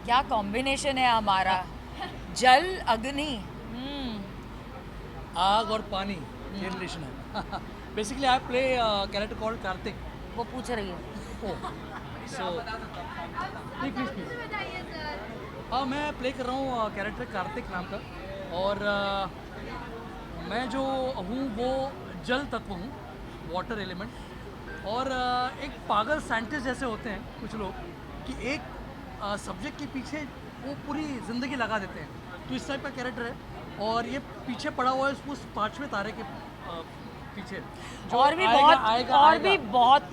क्या कॉम्बिनेशन है हमारा, जल अग्नि। आग और पानी ये रिलेशन है। Basically I play character called Kartik. वो पूछ रही है। So please please. हाँ, मैं प्ले कर रहा हूँ कैरेक्टर कार्तिक नाम का। और मैं जो हूँ वो जल तत्व हूँ, वाटर एलिमेंट। और एक पागल साइंटिस्ट जैसे होते हैं कुछ लोग कि एक सब्जेक्ट के पीछे वो पूरी ज़िंदगी लगा देते हैं, तो इस टाइप का कैरेक्टर है। और ये पीछे पड़ा हुआ है उस पांचवें तारे के पीछे जो और भी आएगा, बहुत आएगा, और आएगा। भी बहुत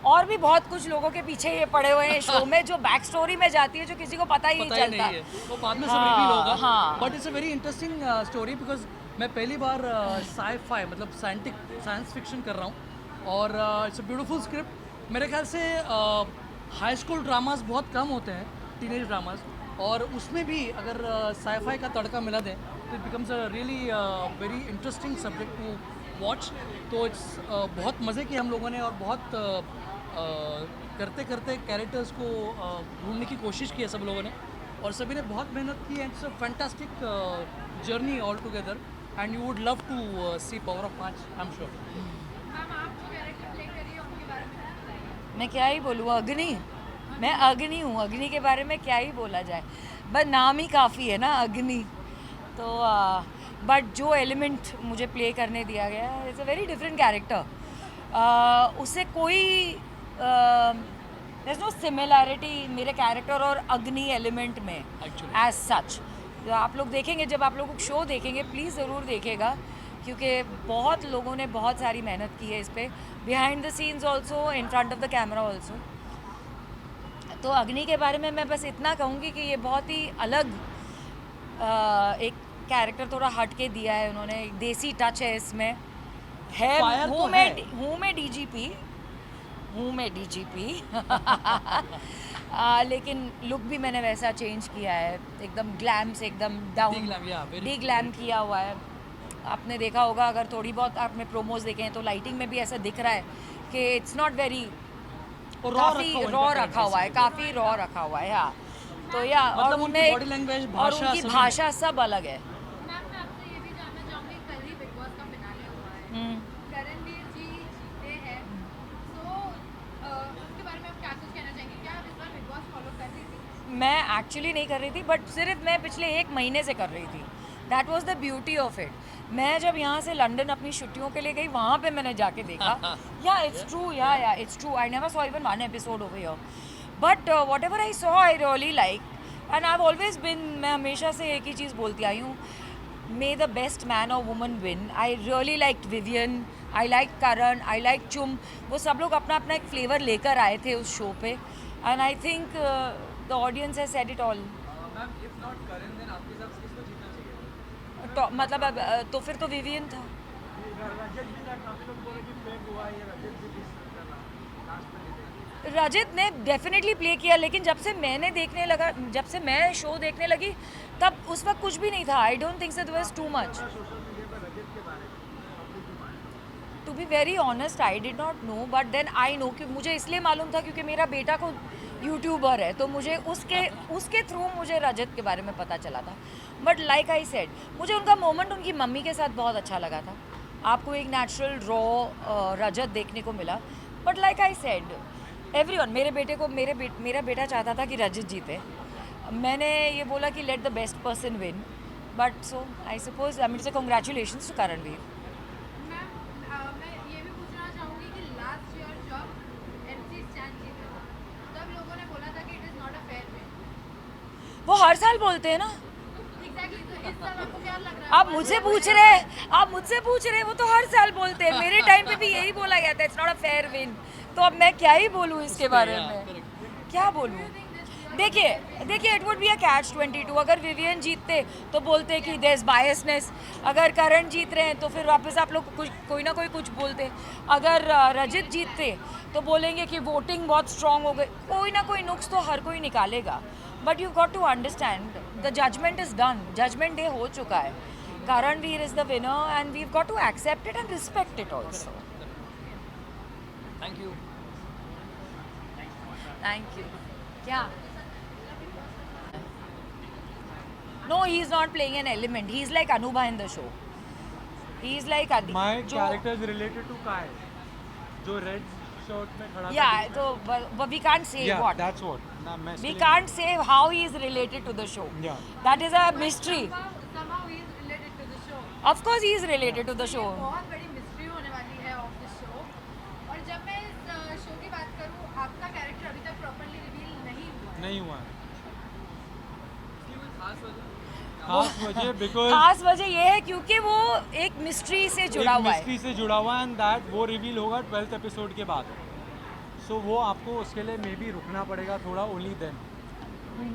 और भी बहुत कुछ लोगों के पीछे ये पड़े हुए हैं शो में, जो बैक स्टोरी में जाती है, जो किसी को पता ही नहीं पता ही चलता। नहीं है, वो बाद में सब हाँ, रिवील होगा। हाँ। But it's a very interesting story because मैं पहली बार साई-फाई मतलब साइंस फिक्शन कर रहा हूँ। और इट्स अ ब्यूटीफुल स्क्रिप्ट। मेरे ख्याल से हाई स्कूल ड्रामास बहुत कम होते हैं, टीनेज ड्रामास, और उसमें भी अगर साई-फाई का तड़का मिला दें तो it becomes a really very interesting subject to watch. तो इट्स बहुत मज़े किए हम लोगों ने, और बहुत करते करते कैरेक्टर्स को ढूंढने की कोशिश की है सब लोगों ने, और सभी ने बहुत मेहनत की है। It's a fantastic journey all together and you would love to see power of 5, I am sure. मैं क्या ही बोलूँ, अग्नि। मैं अग्नि हूँ, अग्नि के बारे में क्या ही बोला जाए, बस नाम ही काफ़ी है ना, अग्नि। तो बट जो एलिमेंट मुझे प्ले करने दिया गया है, it's a very different character. उससे कोई देयर इज नो सिमिलैरिटी मेरे कैरेक्टर और अग्नि एलिमेंट में Actually. As such. आप लोग देखेंगे, जब आप लोग शो देखेंगे प्लीज़ ज़रूर देखेगा, क्योंकि बहुत लोगों ने बहुत सारी मेहनत की है इस पर, behind the scenes also, in front of the camera also. तो अग्नि के बारे में मैं बस इतना कहूँगी कि ये बहुत ही अलग एक कैरेक्टर, थोड़ा हट के दिया है उन्होंने, एक देसी टच है इसमें। है फायर तो है। हूँ मैं डीजीपी, हूँ मैं डीजीपी। लेकिन लुक भी मैंने वैसा चेंज किया है, एकदम ग्लैम से एकदम down, De-glam, yeah, very D true, glam very true. किया हुआ है। आपने देखा होगा, अगर थोड़ी बहुत आपने प्रोमोज देखे हैं तो लाइटिंग में भी ऐसा दिख रहा है कि इट्स नॉट वेरी, और काफ़ी रॉ रखा हुआ है, काफ़ी रॉ रखा हुआ है। हाँ, तो या और मतलब उनकी उनमें बॉडी लैंग्वेज, और भाषा उनकी सभी में। भाषा सब अलग है। मैम, मैं आपसे ये भी जानना चाहूँगी, कल ही बिग बॉस का फिनाले हुआ है, हम्म। करणवीर जी जीते हैं, तो उसके बारे में आप क्या कुछ कहना चाहेंगे? क्या आप इस बार बिग बॉस फॉलो कर रही थी? मैं एक्चुअली नहीं कर रही थी, बट सिर्फ मैं पिछले 1 महीने से कर रही थी। That was the beauty of it. मैं जब यहाँ से लंदन अपनी छुट्टियों के लिए गई, वहाँ पे मैंने जाके देखा। या इट्स ट्रू, या it's true, I never saw even one episode over here, but what ever I saw I really like, and I have always been, मैं हमेशा से एक ही चीज़ बोलती आई हूँ, मे द बेस्ट मैन और woman win. I really like Vivian, I like Karan, I like चुम। वो सब लोग अपना अपना एक फ्लेवर लेकर आए थे उस शो पे, and I think the audience has said it all. तो मतलब अब तो फिर तो विवियन था। रजत ने डेफिनेटली प्ले किया, लेकिन जब से मैंने देखने लगा, जब से मैं शो देखने लगी, तब उस वक्त कुछ भी नहीं था। I don't think so there was too much. To be very honest, I did not know, but then I know कि मुझे इसलिए मालूम था क्योंकि मेरा बेटा को यूट्यूबर है, तो मुझे उसके थ्रू मुझे रजत के बारे में पता चला था। बट लाइक आई सेड, मुझे उनका मोमेंट उनकी मम्मी के साथ बहुत अच्छा लगा था। आपको एक नेचुरल रॉ रजत देखने को मिला। But like I said, everyone, मेरा बेटा चाहता था कि रजत जीते। मैंने ये बोला कि let the best person win, but so I suppose I mean से कॉन्ग्रेचुलेशंस टू करणवीर। मैम, मैं ये भी पूछना चाहूँगी कि लास्ट ईयर जब एमसी स्टैन जीते थे, तब लोगों ने बोला था कि it is not a fair win. वो हर साल बोलते हैं ना। एग्जैक्टली, तो इस साल आपको क्या लग रहा है? आप मुझसे पूछ रहे हैं, वो तो हर साल बोलते हैं। मेरे टाइम पे भी यही बोला गया था, it's not a fair win. तो अब मैं क्या ही बोलूँ इसके बारे में, क्या बोलूँ? देखिए it would be a catch 22। अगर विवियन जीतते तो बोलते कि देयर इज बायसनेस, अगर करण जीत रहे हैं तो फिर वापस आप लोग कोई ना कोई कुछ बोलते, अगर रजत जीतते तो बोलेंगे कि वोटिंग बहुत स्ट्रांग हो गई। कोई ना कोई नुक्स तो हर कोई निकालेगा, but you got to understand the judgement is done, judgement day हो चुका है। Karanveer is the winner and we got to accept it and respect it also. Thank you. Thank you. क्या No, he's not playing an element. He's like Anubha in the show. He's like Adi. My जो- character is related to Kai, जो red shirt में खड़ा था. Yeah, so but we can't say Yeah, what. that's what. ना मैं We इसलिए- can't say how he is related to the show. Yeah. That is a mystery. somehow he is related to the show. Of course, he is related to the ये show. बहुत बड़ी mystery होने वाली है of the show. और जब मैं इस शो की बात करूँ, आपका कैरेक्टर अभी तक प्रॉपर्ली रिवील नहीं हुआ है. नहीं हुआ है. खास वजह बिकॉज खास वजह ये है क्योंकि वो एक मिस्ट्री से जुड़ा हुआ है. मिस्ट्री से जुड़ा हुआ है एंड दैट वो रिवील होगा 12th एपिसोड के बाद. सो वो आपको उसके लिए मे बी रुकना पड़ेगा थोड़ा, only then.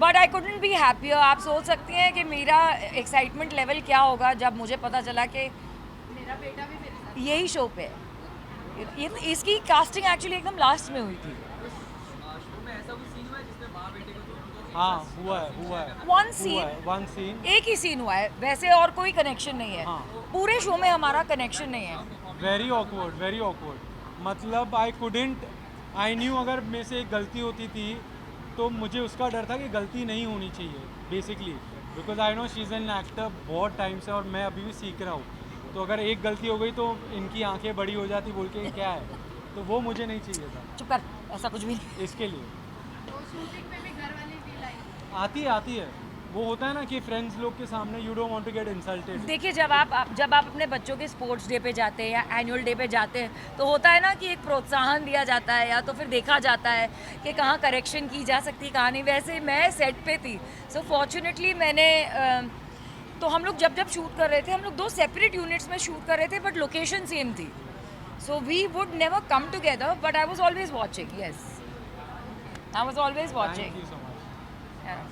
But I couldn't be happier. आप सोच सकती हैं कि मेरा एक्साइटमेंट लेवल क्या होगा जब मुझे पता चला कि मेरा बेटा भी मेरे साथ. यही शो पे इसकी कास्टिंग एक्चुअली एकदम लास्ट में हुई थी. हाँ हुआ है वन हुआ सीन, है वन सीन. एक ही सीन हुआ है, वैसे और कोई कनेक्शन नहीं है. हाँ. पूरे शो में हमारा कनेक्शन नहीं है. Very awkward, very awkward. मतलब आई कुडेंट, आई न्यू अगर मेरे से एक गलती होती थी तो मुझे उसका डर था कि गलती नहीं होनी चाहिए basically, because I know she is an actor बहुत टाइम से और मैं अभी भी सीख रहा हूँ. तो अगर एक गलती हो गई तो इनकी आंखें बड़ी हो जाती बोल के क्या है, तो वो मुझे नहीं चाहिए था. चुप कर, ऐसा कुछ भी नहीं. इसके लिए तो शूटिंग में भी घर वाली फील आई. आती है. वो होता है ना कि फ्रेंड्स लोग के सामने you don't want to get insulted. देखिए, जब आप अपने बच्चों के स्पोर्ट्स डे पे जाते हैं या एनुअल डे पे जाते हैं तो होता है ना कि एक प्रोत्साहन दिया जाता है या तो फिर देखा जाता है कि कहाँ करेक्शन की जा सकती है, कहाँ नहीं. वैसे मैं सेट पे थी, सो फॉर्चुनेटली मैंने तो हम लोग जब शूट कर रहे थे, हम लोग 2 सेपरेट यूनिट्स में शूट कर रहे थे बट लोकेशन सेम थी. So we would never come together but I was always watching. Yes, I was always thank watching. You so much.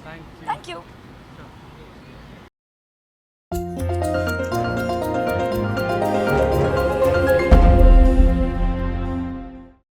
Thank you. Thank you.